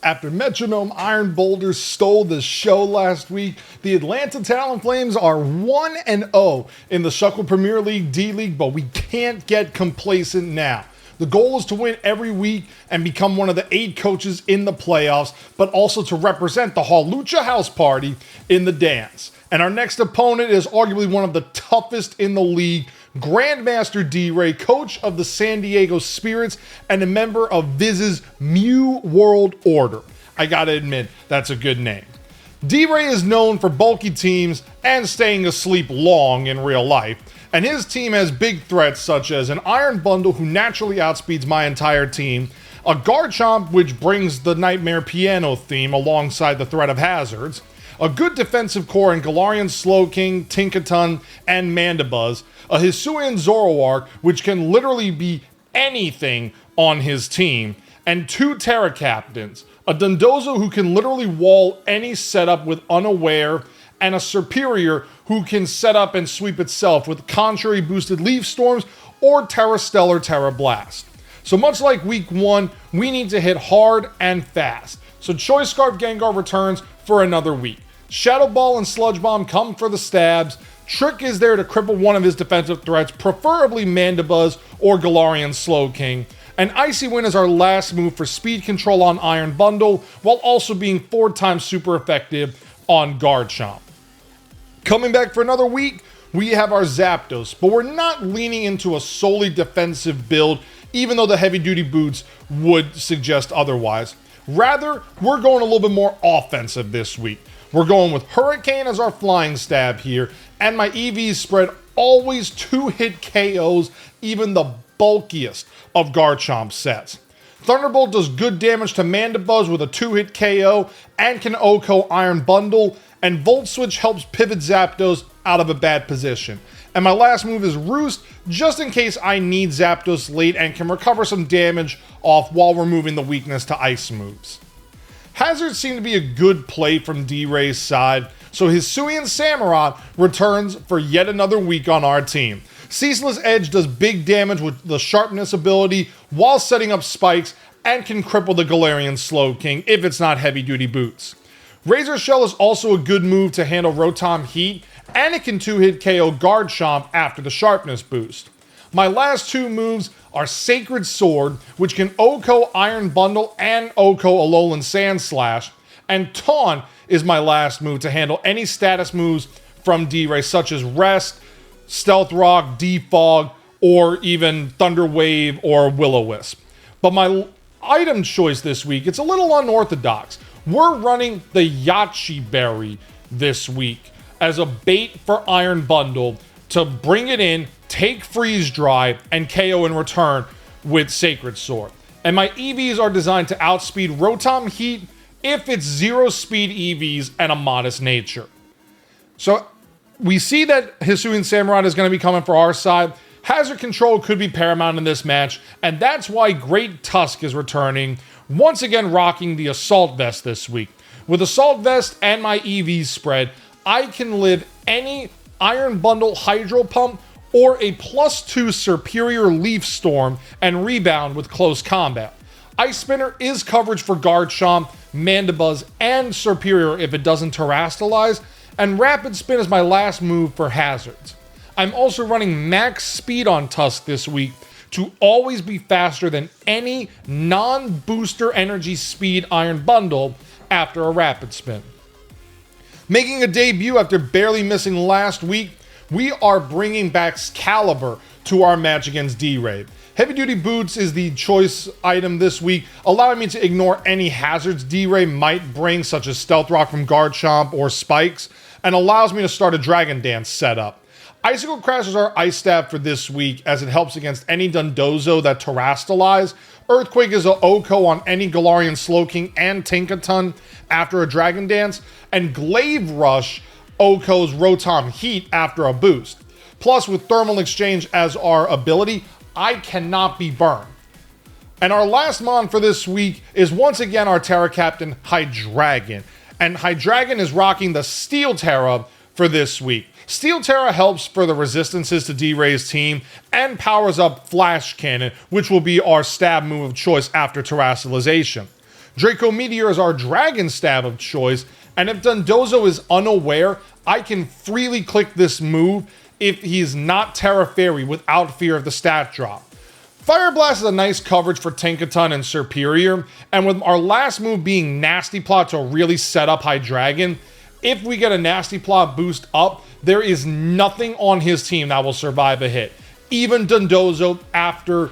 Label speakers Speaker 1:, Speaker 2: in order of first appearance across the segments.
Speaker 1: After Metronome Iron Boulder stole the show last week, the Atlanta Talonflames are 1-0 in the Shuckle Premier League D-League, but we can't get complacent now. The goal is to win every week and become one of the 8 coaches in the playoffs, but also to represent the Halucha House Party in the dance. And our next opponent is arguably one of the toughest in the league, GrandMasterDRey, coach of the San Diego Spirits and a member of Viz's Mew World Order. I gotta admit, that's a good name. D-Ray is known for bulky teams and staying asleep long in real life, and his team has big threats such as an Iron Bundle who naturally outspeeds my entire team, a Garchomp which brings the Nightmare Piano theme alongside the threat of hazards, a good defensive core in Galarian Slowking, Tinkaton, and Mandibuzz, a Hisuian Zoroark, which can literally be anything on his team, and 2 Terra Captains, a Dondozo who can literally wall any setup with Unaware, and a Superior who can set up and sweep itself with contrary boosted Leaf Storms or Terra Stellar Terra Blast. So much like week 1, we need to hit hard and fast. So Choice Scarf Gengar returns for another week. Shadow Ball and Sludge Bomb come for the stabs. Trick is there to cripple one of his defensive threats, preferably Mandibuzz or Galarian Slowking. And Icy Wind is our last move for speed control on Iron Bundle, while also being 4 times super effective on Garchomp. Coming back for another week, we have our Zapdos, but we're not leaning into a solely defensive build, even though the heavy-duty boots would suggest otherwise. Rather, we're going a little bit more offensive this week. We're going with Hurricane as our flying stab here, and my EVs spread always 2-hit KOs, even the bulkiest of Garchomp sets. Thunderbolt does good damage to Mandibuzz with a 2-hit KO and can OHKO Iron Bundle, and Volt Switch helps pivot Zapdos out of a bad position. And my last move is Roost, just in case I need Zapdos late and can recover some damage off while removing the weakness to ice moves. Hazards seem to be a good play from D-Ray's side, so Hisuian Samurott returns for yet another week on our team. Ceaseless Edge does big damage with the Sharpness ability while setting up spikes and can cripple the Galarian Slowking if it's not heavy-duty boots. Razor Shell is also a good move to handle Rotom Heat, and it can 2-hit KO Garchomp after the Sharpness boost. My last 2 moves are Sacred Sword, which can OHKO Iron Bundle and OHKO Alolan Sandslash, and Taunt is my last move to handle any status moves from D-Ray, such as Rest, Stealth Rock, Defog, or even Thunder Wave or Will-O-Wisp. But my item choice this week, it's a little unorthodox. We're running the Yachi Berry this week as a bait for Iron Bundle to bring it in, take Freeze Dry, and KO in return with Sacred Sword. And my EVs are designed to outspeed Rotom Heat if it's 0 speed EVs and a modest nature. So we see that Hisuian Samurott is going to be coming for our side. Hazard control could be paramount in this match, and that's why Great Tusk is returning, once again rocking the Assault Vest this week. With Assault Vest and my EVs spread, I can live any Iron Bundle Hydro Pump or a +2 Superior Leaf Storm and rebound with close combat. Ice Spinner is coverage for Garchomp, Mandibuzz, and Superior if it doesn't Terrastalize, and Rapid Spin is my last move for hazards. I'm also running max speed on Tusk this week to always be faster than any non-booster energy speed Iron Bundle after a Rapid Spin. Making a debut after barely missing last week, we are bringing back Caliber to our match against D-Ray. Heavy Duty Boots is the choice item this week, allowing me to ignore any hazards D-Ray might bring, such as Stealth Rock from Garchomp or Spikes, and allows me to start a Dragon Dance setup. Icicle Crash is our Ice Stab for this week, as it helps against any Dondozo that Terrastalize. Earthquake is a OHKO on any Galarian Slowking and Tinkaton after a Dragon Dance, and Glaive Rush OHKO's Rotom Heat after a boost. Plus, with Thermal Exchange as our ability, I cannot be burned. And our last mon for this week is once again our Terra Captain, Hydreigon. And Hydreigon is rocking the Steel Terra for this week. Steel Terra helps for the resistances to D-Ray's team and powers up Flash Cannon, which will be our stab move of choice after Terrastalization. Draco Meteor is our Dragon Stab of choice, and if Dondozo is unaware, I can freely click this move if he's not Terra Fairy without fear of the stat drop. Fire Blast is a nice coverage for Tinkaton and Serperior, and with our last move being Nasty Plot to really set up Hydreigon, if we get a Nasty Plot boost up, there is nothing on his team that will survive a hit. Even Dondozo after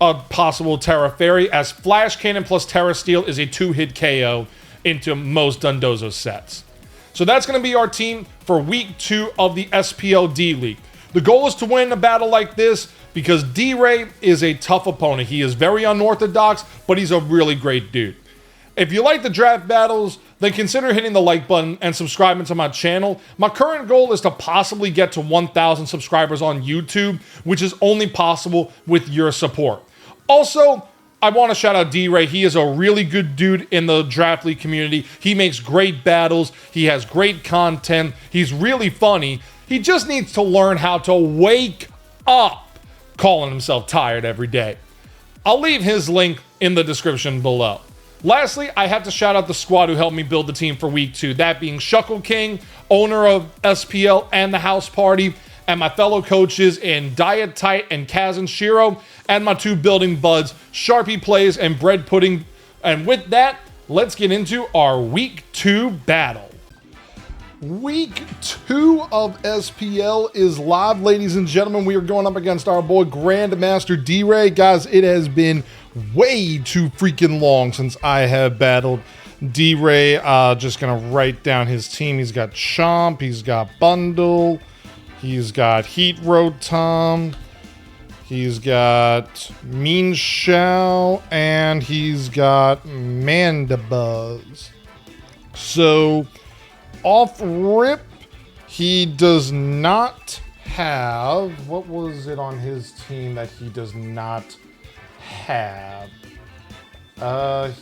Speaker 1: a possible Terra Fairy, as Flash Cannon plus Terra Steel is a 2-hit KO into most Dondozo sets. So that's going to be our team for week 2 of the SPL D-League. The goal is to win a battle like this because D-Ray is a tough opponent. He is very unorthodox, but he's a really great dude. If you like the draft battles, then consider hitting the like button and subscribing to my channel. My current goal is to possibly get to 1,000 subscribers on YouTube, which is only possible with your support. Also, I want to shout out D-Ray. He is a really good dude in the Draft League community. He makes great battles. He has great content. He's really funny. He just needs to learn how to wake up calling himself tired every day. I'll leave his link in the description below. Lastly, I have to shout out the squad who helped me build the team for week 2. That being Shuckle King, owner of SPL and the House Party, and my fellow coaches in Diet Tight and Kaz and Shiro, and my 2 building buds, Sharpie Plays and Bread Pudding. And with that, let's get into our week 2 battle. Week 2 of SPL is live, ladies and gentlemen. We are going up against our boy GrandMasterDRey. Guys, it has been way too freaking long since I have battled D-Ray. Just gonna write down his team. He's got Chomp, he's got Bundle, he's got Heat Rotom, he's got Mean Shao, and he's got Mandibuzz. So off rip, he does not have, what was it on his team that he does not have?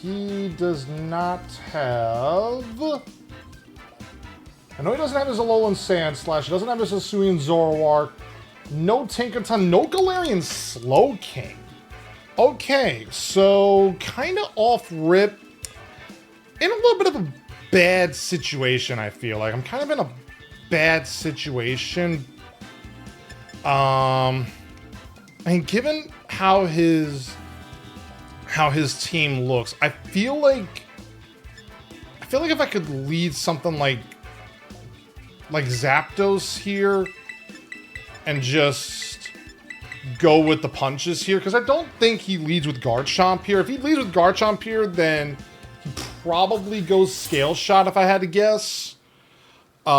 Speaker 1: He does not have, I know he doesn't have his Alolan Sandslash, he doesn't have his Hisuian Zoroark, no Tinkaton, no Galarian Slowking. Okay, so kind of off rip, in a little bit of a bad situation, I feel like. I'm kind of in a bad situation. I mean, given how his team looks, I feel like if I could lead something like Zapdos here and just go with the punches here, because I don't think he leads with Garchomp here. If he leads with Garchomp here, then he probably goes Scale Shot if I had to guess. If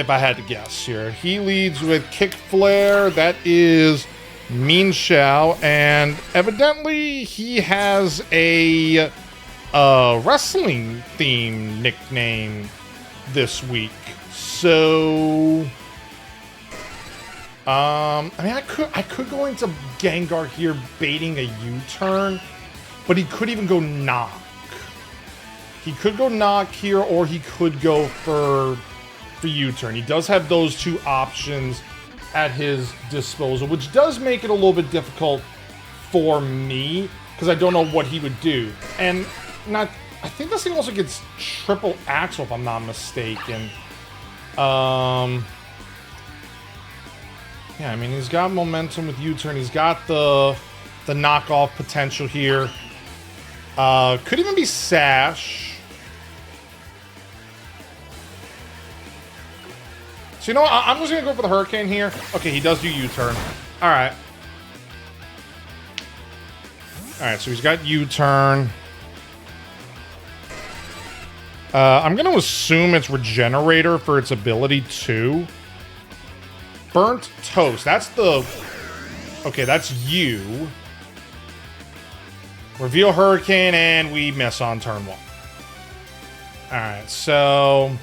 Speaker 1: I had to guess here. He leads with Kick Flare. That is Mean Shao. And evidently he has a wrestling theme nickname this week. So I mean, I could go into Gengar here baiting a U-turn, but he could even go Knock. He could go Knock here, or he could go for U-turn. He does have those 2 options at his disposal, which does make it a little bit difficult for me, because I don't know what he would do. And I think this thing also gets triple axle, if I'm not mistaken. Yeah, I mean, he's got momentum with U-turn. He's got the knockoff potential here. Could even be Sash. So, you know what? I'm just going to go for the Hurricane here. Okay, he does do U-turn. All right. All right, so he's got U-turn. I'm going to assume it's Regenerator for its ability too. Burnt Toast. That's the... Okay, that's you. Reveal Hurricane, and we miss on turn 1. Alright, so...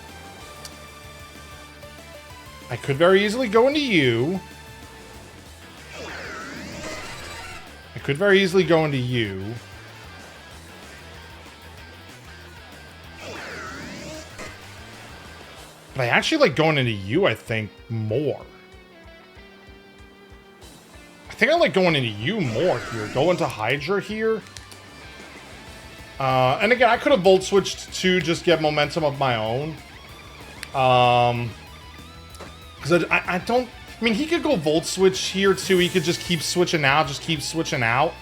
Speaker 1: I could very easily go into you. I could very easily go into you. But I actually like going into you, I think, more. I think I like going into you more here. Go into Hydra here. And again, I could have Volt Switched to just get momentum of my own. Because I don't... I mean, he could go Volt Switch here, too. He could just keep switching out,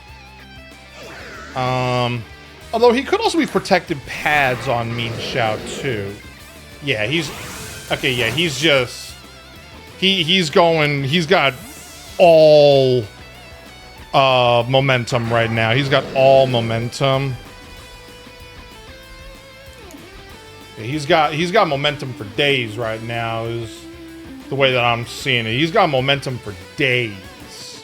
Speaker 1: Although he could also be protected pads on Mean Xiao, too. Yeah, he's... Okay, yeah, he's just... He's going... He's got all... momentum right now. He's got all momentum. Yeah, he's got momentum for days right now, is the way that I'm seeing it. He's got momentum for days.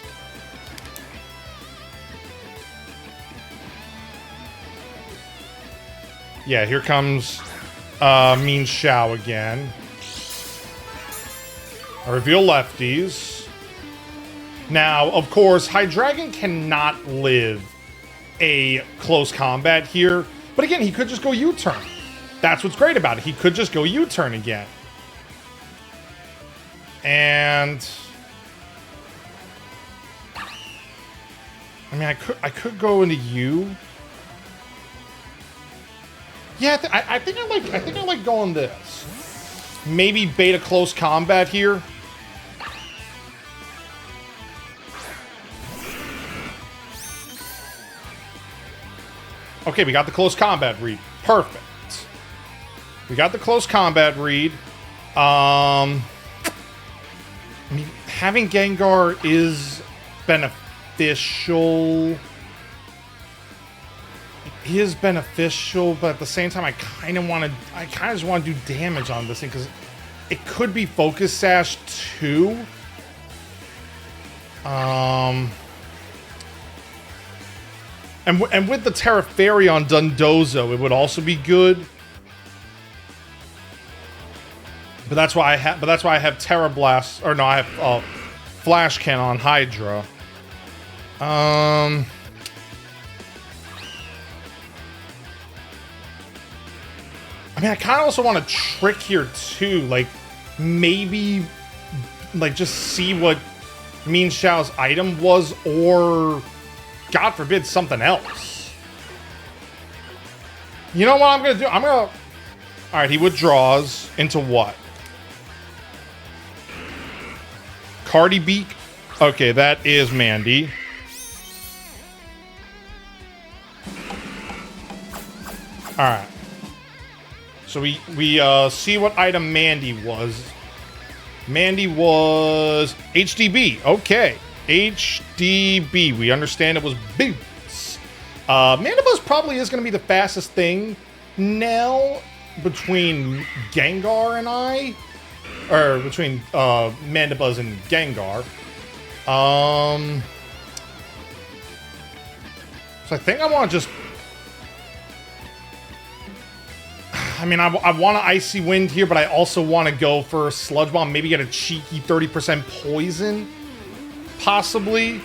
Speaker 1: Yeah, here comes Mean Xiao again. I reveal lefties. Now, of course, Hydreigon cannot live a close combat here. But again, he could just go U-turn. That's what's great about it. He could just go U-turn again. And... I mean, I could go into U. Yeah, I think I like going this. Maybe beta close combat here. Okay, we got the close combat read. Perfect. We got the close combat read. I mean, having Gengar is beneficial. It is beneficial, but at the same time, I kind of just want to do damage on this thing because it could be Focus Sash too. And with the Terra Fairy on Dondozo, it would also be good. But that's why I have Terra Blast, or no, I have Flash Cannon on Hydra. I mean, I kind of also want to trick here too, like maybe, like just see what Mean Xiao's item was, or God forbid something else. You know what I'm gonna do? All right, he withdraws into what? Cardi Beak. Okay, that is Mandy. All right. So we see what item Mandy was. Mandy was HDB. Okay. HDB. We understand it was Boots. Mandibuzz probably is going to be the fastest thing now between Gengar and I. Or between Mandibuzz and Gengar. So I think I want to just... I mean, I want to Icy Wind here, but I also want to go for Sludge Bomb. Maybe get a cheeky 30% poison. Possibly.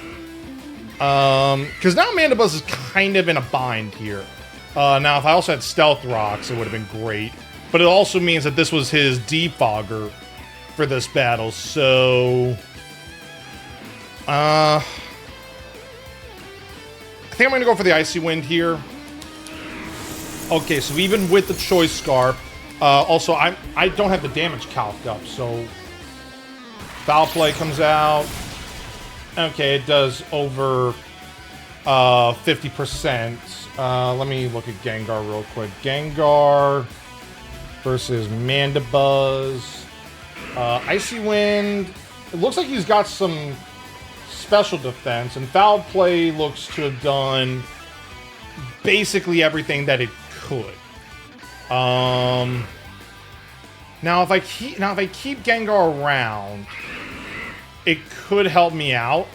Speaker 1: Because now Mandibuzz is kind of in a bind here. Now, if I also had Stealth Rocks, it would have been great. But it also means that this was his Defogger for this battle, so... I think I'm going to go for the Icy Wind here. Okay, so even with the Choice Scarf, also, I don't have the damage calced up, so... Foul Play comes out. Okay, it does over 50%. Let me look at Gengar real quick. Gengar versus Mandibuzz. Icy Wind. It looks like he's got some special defense, and Foul Play looks to have done basically everything that it could. Now if I keep Gengar around, it could help me out.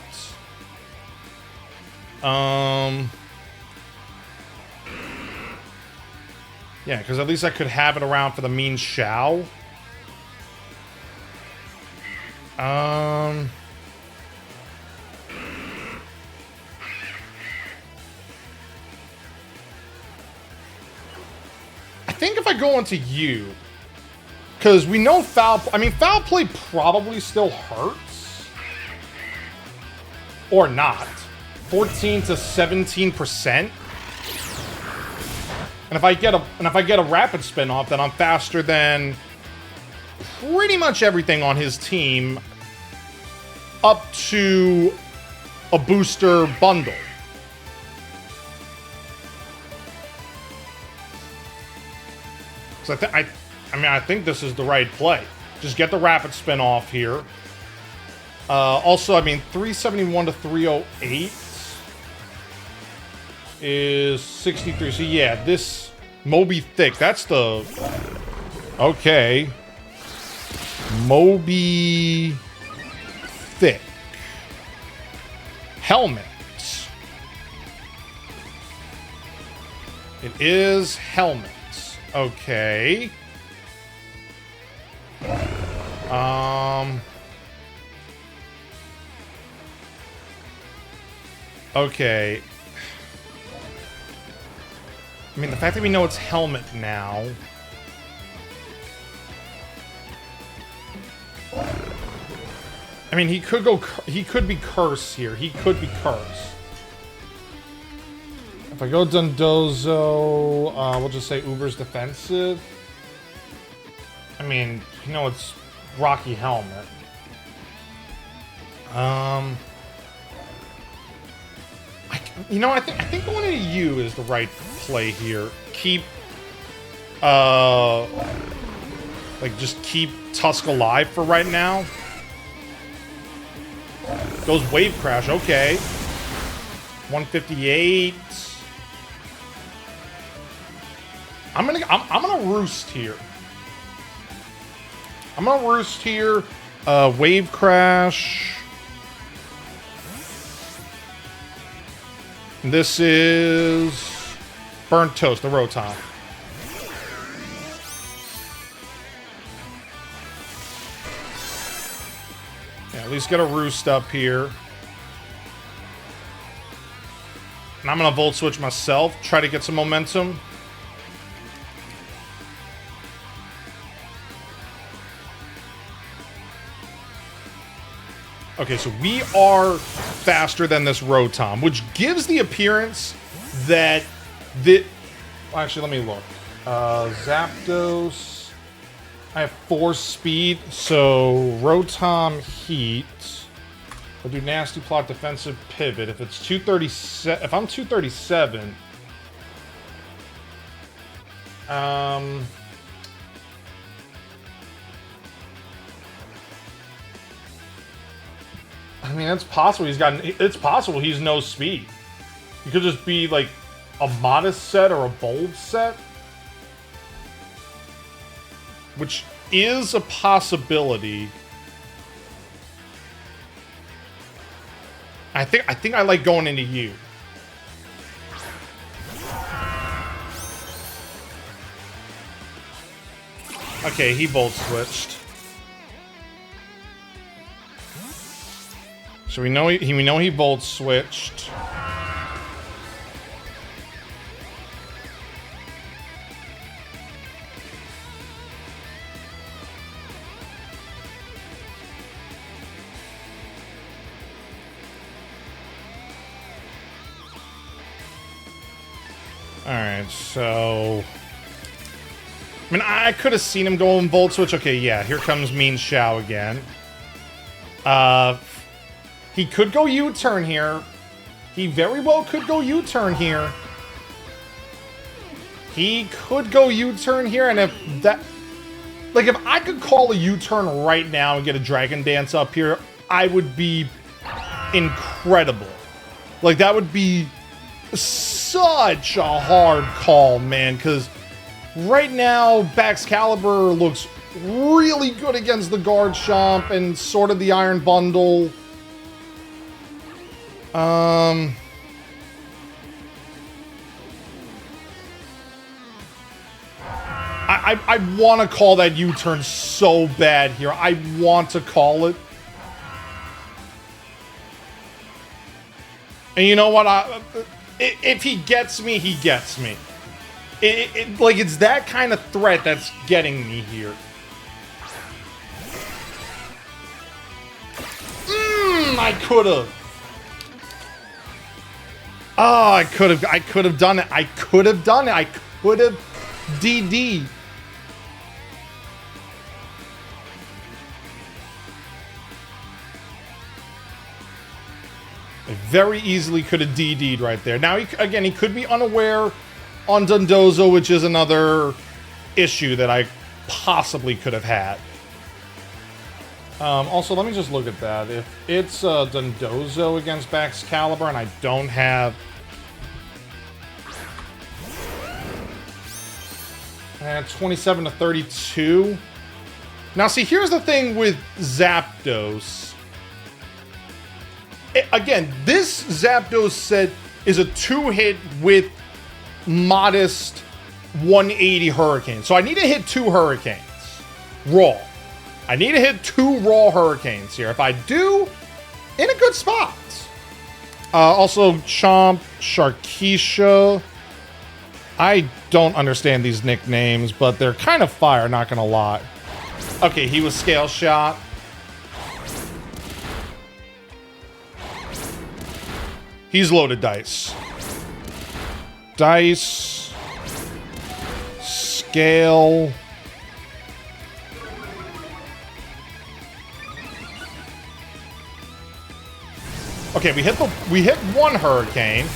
Speaker 1: Yeah, because at least I could have it around for the Mean Xiao. I think if I go into you, because we know Foul Play probably still hurts. Or not. 14 to 17%. And if I get a rapid spin off, then I'm faster than pretty much everything on his team up to a booster bundle. So I think this is the right play. Just get the rapid spin off here. Also, I mean, 371 to 308 is 63. So yeah, this Moby Thick, that's the... Okay. Moby Thick. Helmet. It is helmet. Okay. Okay. I mean, the fact that we know it's helmet now. I mean, he could be curse here. He could be curse. If I go Dondozo, we'll just say Uber's defensive. I mean, you know, it's Rocky Helmet. I think going into you is the right play here. Keep, just keep Tusk alive for right now. Goes Wave Crash, okay. 158. I'm gonna roost here. I'm gonna roost here. Wave Crash. This is Burnt Toast, the Rotom. Yeah, at least get a roost up here. And I'm gonna Volt Switch myself, try to get some momentum. Okay, so we are faster than this Rotom, which gives the appearance that well, actually, let me look. Zapdos. I have 4 speed, so Rotom Heat. I'll do Nasty Plot, Defensive Pivot. If it's 237, if I'm 237, I mean, it's possible it's possible he's no speed. He could just be like a modest set or a bold set, which is a possibility. I think I like going into you. Okay, he Volt Switched. So we know he Volt Switched. Alright, so... I mean, I could have seen him go in Volt Switch. Okay, yeah, here comes Mean Shao again. He could go U-turn here. He very well could go U-turn here. He could go U-turn here, and if that... Like, if I could call a U-turn right now and get a Dragon Dance up here, I would be incredible. Like, that would be such a hard call, man, because right now, Baxcalibur looks really good against the Garchomp and sort of the Iron Bundle. I want to call that U-turn so bad here. I want to call it. And you know what? If he gets me, he gets me. Like, it's that kind of threat that's getting me here. I could have. Oh, I could have done it. I could have done it. could have DD'd. I very easily could have DD'd right there. Now, again, he could be unaware on Dondozo, which is another issue that I possibly could have had. Also, let me just look at that. If it's Dondozo against Baxcalibur and I don't have... 27 to 32. Now, see, here's the thing with Zapdos. Again, this Zapdos set is a 2-hit with modest 180 Hurricanes. So I need to hit 2 Hurricanes. Raw. I need to hit 2 raw Hurricanes here. If I do, in a good spot. Also, Chomp, Sharkeisha. I don't understand these nicknames, but they're kind of fire, not gonna lie. Okay, he was Scale Shot. He's loaded dice. Dice. Scale. Okay, we hit 1 Hurricane.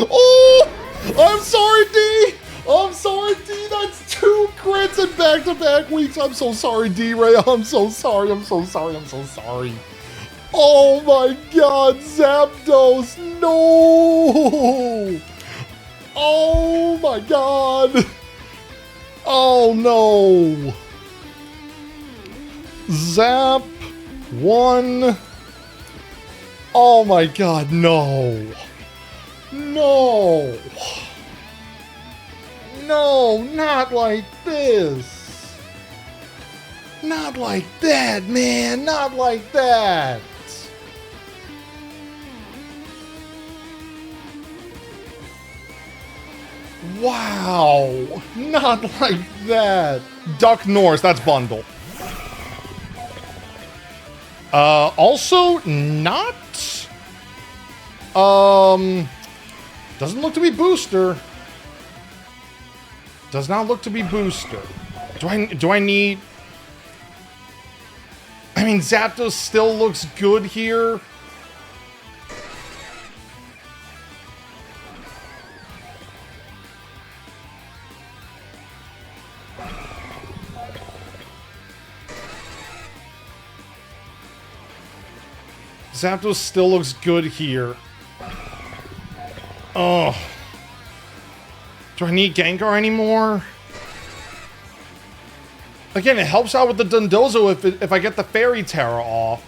Speaker 1: Oh! I'm sorry, D! I'm sorry, D! That's 2 crits in back-to-back weeks! I'm so sorry, D-Ray! I'm so sorry, I'm so sorry, I'm so sorry! Oh my god, Zapdos! No! Oh my god! Oh no! Zap 1. Oh my god, no! No! No, not like this! Not like that, man! Not like that! Wow! Not like that! Duck Norse, that's bundle. Also, not... Doesn't look to be booster. Does not look to be booster. Do I need... I mean, Zapdos still looks good here. Zapdos still looks good here. Oh. Do I need Gengar anymore? Again, it helps out with the Dondozo if I get the Fairy Terra off.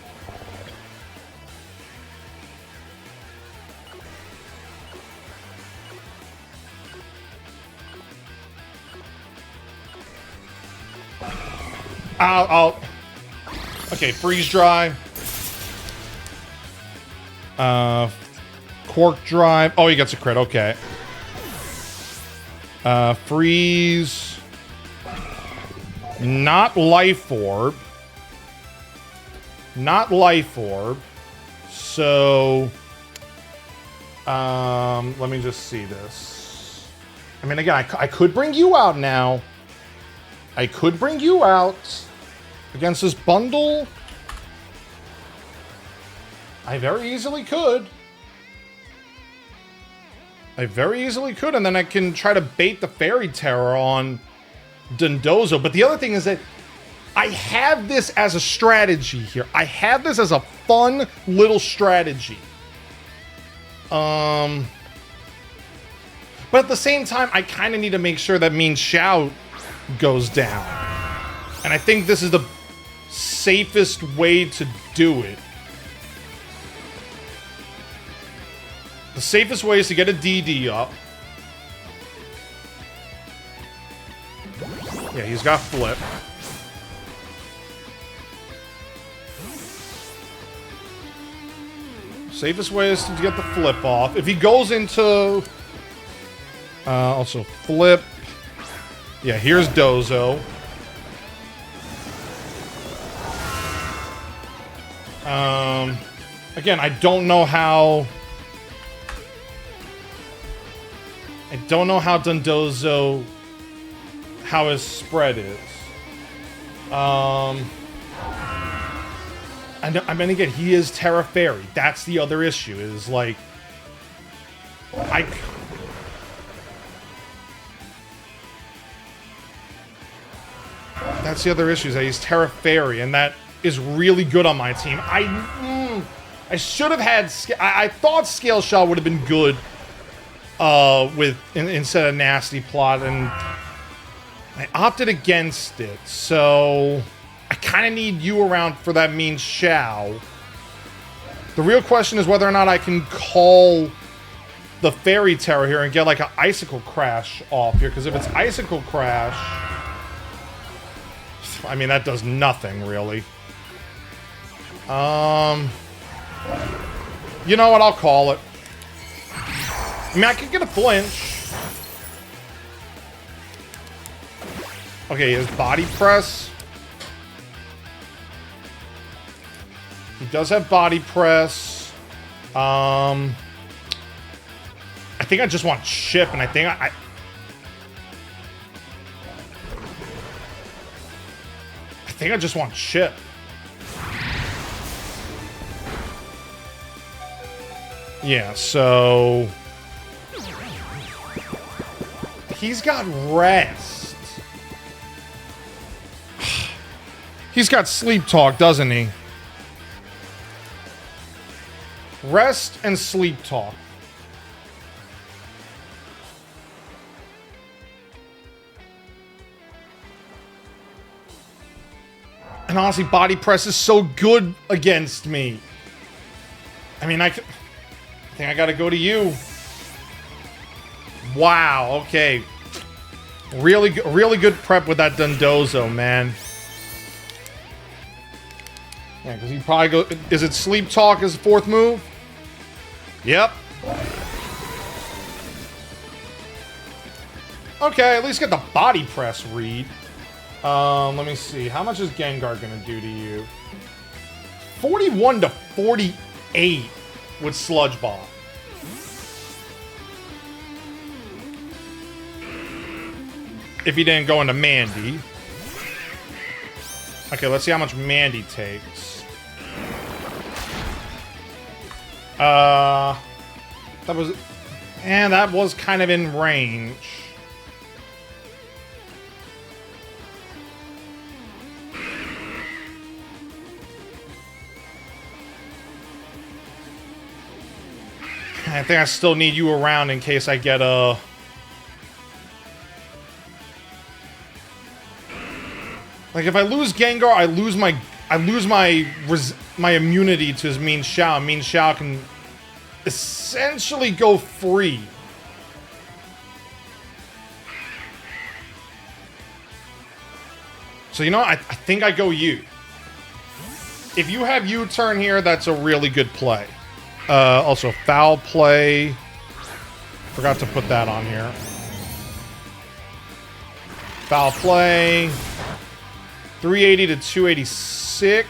Speaker 1: Okay, Freeze Dry. Quark Drive. Oh, he gets a crit. Okay. Freeze. Not Life Orb. Not Life Orb. So, let me just see this. I mean, again, I could bring you out now. I could bring you out against this bundle. I very easily could. I very easily could, and then I can try to bait the Fairy Terror on Dondozo. But the other thing is that I have this as a strategy here. I have this as a fun little strategy. But at the same time, I kind of need to make sure that Mean Shout goes down. And I think this is the safest way to do it. The safest way is to get a DD up. Yeah, he's got Flip. Safest way is to get the Flip off. If he goes into... also Flip. Yeah, here's Dozo. Again, I don't know how... I don't know how Dondozo, how his spread is. I mean, again, he is Terra Fairy. That's the other issue, is like, that's the other issue, is that he's Terra Fairy, and that is really good on my team. I should have had, I thought Scale Shot would have been good instead of Nasty Plot, and I opted against it, so I kind of need you around for that Mean Shao. The real question is whether or not I can call the Fairy Terror here and get like an Icicle Crash off here, because if it's Icicle Crash, I mean, that does nothing, really. You know what? I'll call it. I mean, I could get a flinch. Okay, his Body Press. He does have Body Press. I think I just want Chip, and I think I think I just want Chip. Yeah, so he's got Rest. He's got Sleep Talk, doesn't he? Rest and Sleep Talk. And honestly, Body Press is so good against me. I mean, I think I gotta go to you. Wow, okay. Really good prep with that Dondozo, man. Yeah, because he'd probably go... Is it Sleep Talk as fourth move? Yep. Okay, at least get the Body Press read. Let me see. How much is Gengar gonna do to you? 41 to 48 with Sludge Bomb. If he didn't go into Mandy. Okay, let's see how much Mandy takes. That was kind of in range. I think I still need you around in case I get a... Like, if I lose Gengar, I lose my immunity to his Mean Shao. Mean Shao can essentially go free. So, you know, I think I go you. If you have U-turn here, that's a really good play. Also, Foul Play. Forgot to put that on here. Foul Play. 380 to 286.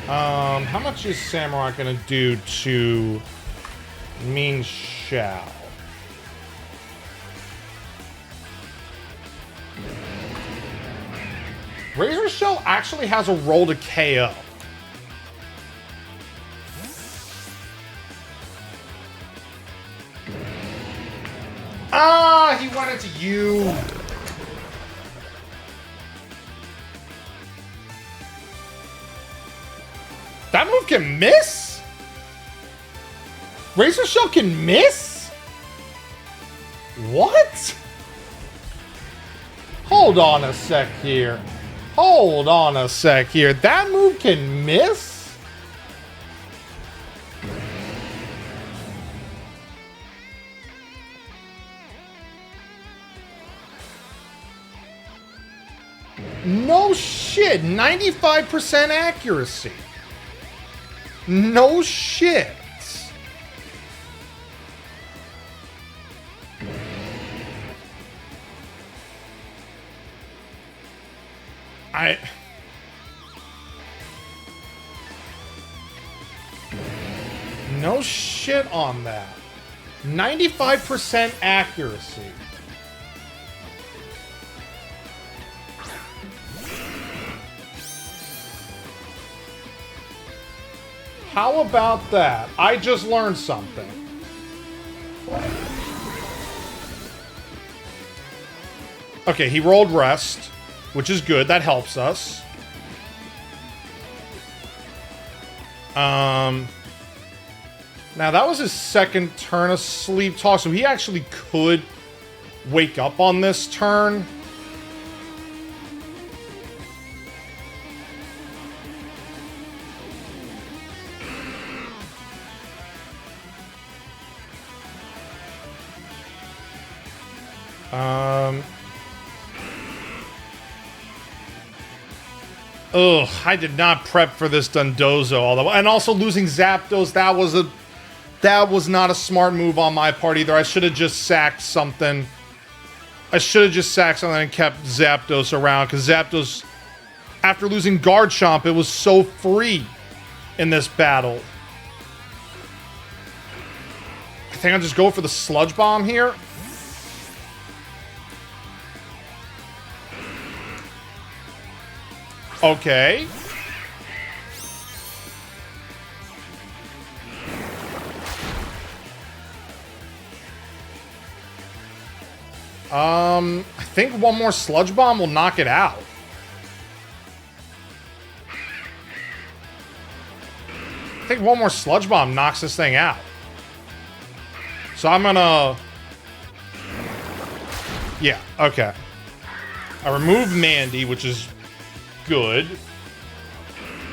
Speaker 1: How much is Samurai gonna do to Mean Shao? Razor Shell actually has a roll to KO. Ah, he went into you. That move can miss? Razor Shell can miss? What? Hold on a sec here. Hold on a sec here. That move can miss? No shit. 95% accuracy. No shit. No shit on that. 95% accuracy. How about that? I just learned something. Okay, he rolled rest, which is good. That helps us. Now, that was his second turn of sleep talk, so he actually could wake up on this turn. Ugh, I did not prep for this Dondozo, although, and also losing Zapdos, that was not a smart move on my part either. I should have just sacked something. I should have just sacked something and kept Zapdos around, because Zapdos, after losing Garchomp, it was so free in this battle. I think I'll just go for the Sludge Bomb here. Okay. I think one more Sludge Bomb will knock it out. I think one more Sludge Bomb knocks this thing out. So I'm gonna... Yeah, okay. I remove Mandy, which is good.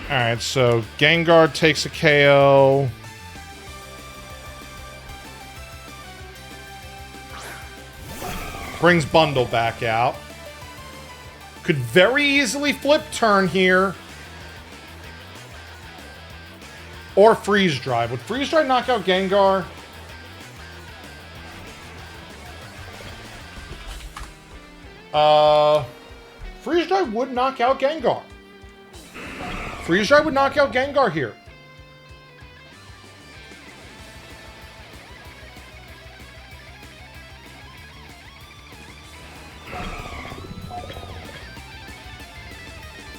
Speaker 1: Alright, so Gengar takes a KO. Brings Bundle back out. Could very easily flip turn here. Or Freeze Drive. Would Freeze Drive knock out Gengar? Freeze Drive would knock out Gengar. Freeze Drive would knock out Gengar here.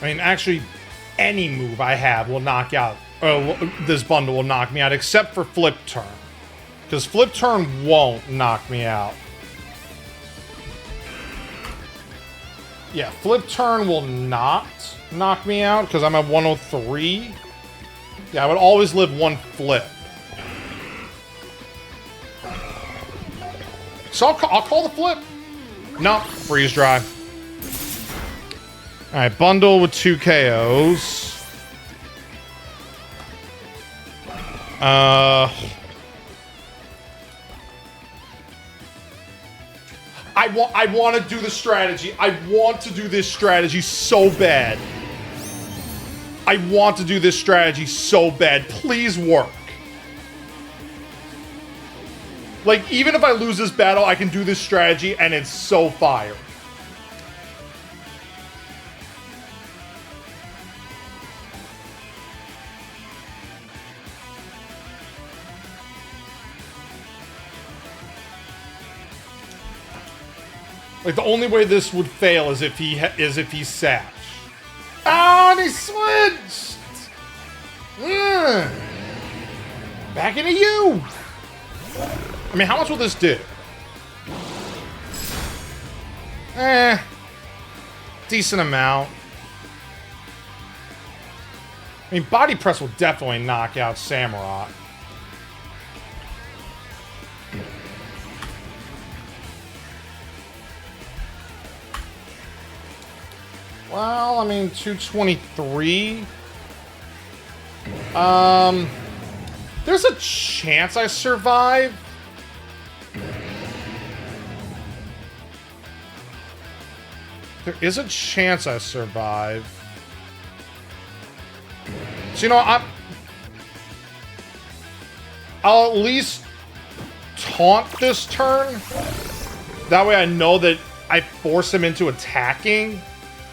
Speaker 1: I mean, actually, any move I have will knock out... this bundle will knock me out, except for Flip Turn. Because Flip Turn won't knock me out. Yeah, Flip Turn will not knock me out, because I'm at 103. Yeah, I would always live one flip. So I'll call the flip. No, Freeze Drive. Alright, Bundle with 2 KOs. I want to do the strategy. I want to do this strategy so bad. I want to do this strategy so bad. Please work. Like, even if I lose this battle, I can do this strategy and it's so fire. Like, the only way this would fail is if he Satch. Oh, and he switched! Back into you! I mean, how much will this do? Decent amount. I mean, Body Press will definitely knock out Samurott. Well, I mean, 223. There's a chance I survive. There is a chance I survive. So, you know, I'll at least taunt this turn. That way I know that I force him into attacking.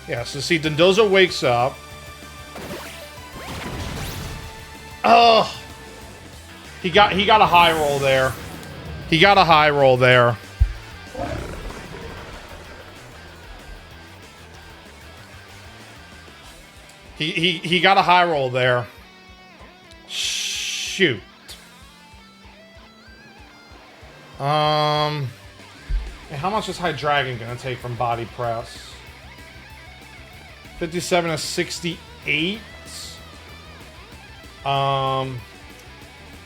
Speaker 1: Yeah, so see, Dondozo wakes up. Ugh. He got a high roll there. He got a high roll there. He got a high roll there. Shoot. How much is High Dragon gonna take from body press? 57 to 68. And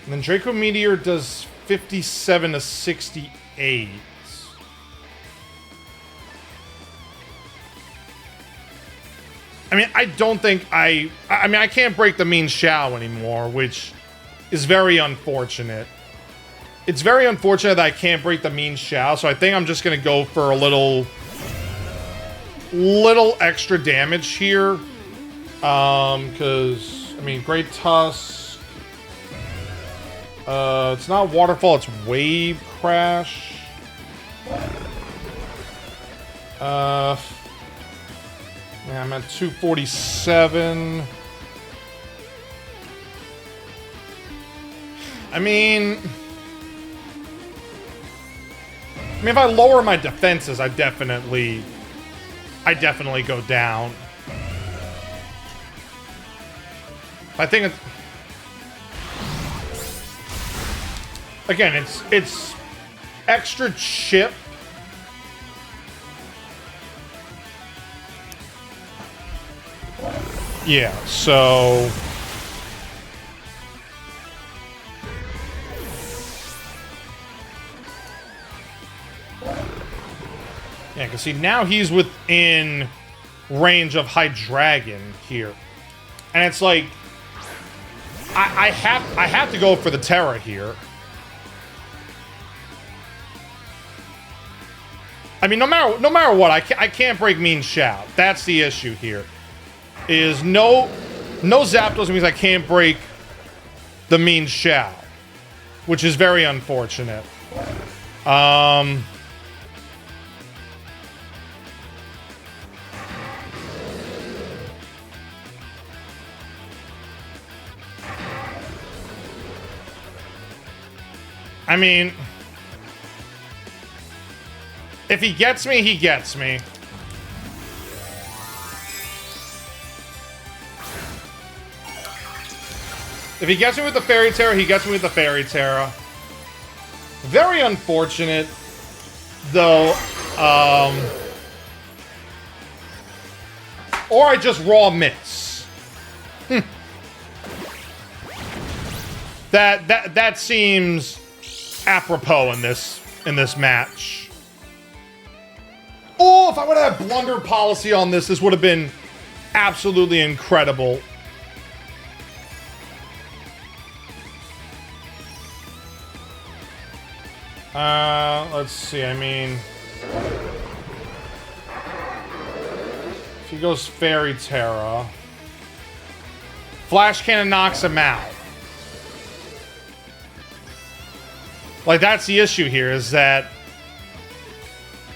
Speaker 1: then Draco Meteor does 57 to 68. I mean, I don't think I mean, I can't break the mean Shao anymore, which is very unfortunate. It's very unfortunate that I can't break the mean Shao, so I think I'm just going to go for a little extra damage here. Because, I mean, Great Tusk. It's not Waterfall, it's Wave Crash. Yeah, I'm at 247. I mean, if I lower my defenses, I definitely go down. I think it's, again, it's extra chip. Yeah, so yeah, because see, now he's within range of High Dragon here. And it's like I have to go for the Terra here. I mean, no matter what, I can't break Mean Shao. That's the issue here. Is no Zapdos means I can't break the Mean Shao, which is very unfortunate. I mean, if he gets me, he gets me. If he gets me with the Fairy Terra, he gets me with the Fairy Terra. Very unfortunate, though. Or I just raw miss. That seems apropos in this match. Oh, if I would have had Blunder Policy on this would have been absolutely incredible. Let's see, I mean, if he goes Fairy Terra, Flash Cannon knocks him out. Like, that's the issue here, is that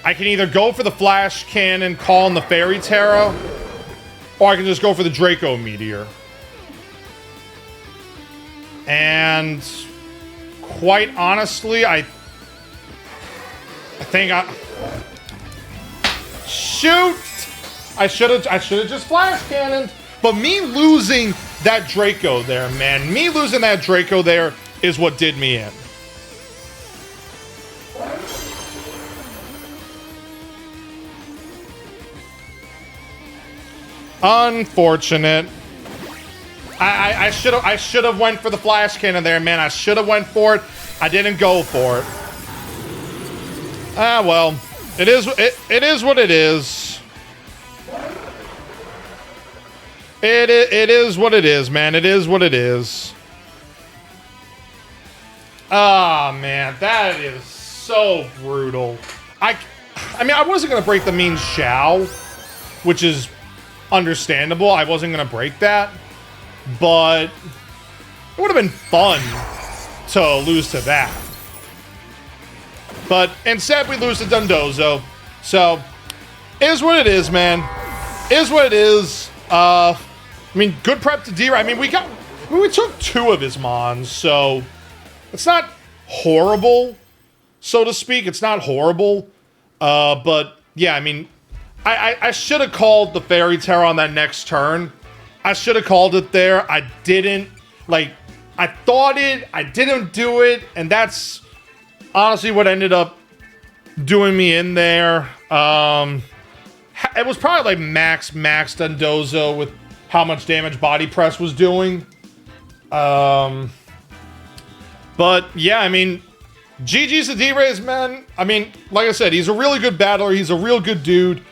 Speaker 1: I can either go for the Flash Cannon, call in the Fairy Terra, or I can just go for the Draco Meteor. And quite honestly, I think shoot! I should have just Flash Cannoned. But me losing that Draco there, man, me losing that Draco there is what did me in. Unfortunate. I should have went for the Flash Cannon there, man. I should have went for it. I didn't go for it. Ah, well, it is what it is. It is what it is, man. It is what it is. Ah, man, that is so brutal. I mean, I wasn't gonna break the Mean Shao, which is understandable. I wasn't gonna break that, but it would have been fun to lose to that. But instead, we lose to Dondozo. So, is what it is, man. Is what it is. I mean, good prep to D-Ray. I mean, we took 2 of his Mons, so It's not horrible, so to speak. It's not horrible. But, yeah, I mean, I should have called the Fairy Tera on that next turn. I should have called it there. I didn't. Like, I thought it. I didn't do it. And that's honestly what ended up doing me in there. It was probably like max Dondozo with how much damage Body Press was doing. But yeah, I mean, GG's to D-Rays, man. I mean, like I said, he's a really good battler. He's a real good dude.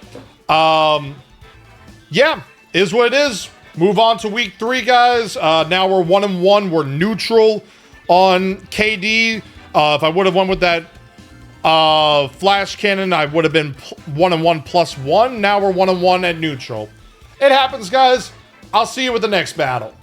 Speaker 1: Yeah, is what it is. Move on to week 3, guys. Now we're 1-1. We're neutral on KD. If I would have won with that Flash Cannon, I would have been 1-1 +1. Now we're 1-1 at neutral. It happens, guys. I'll see you with the next battle.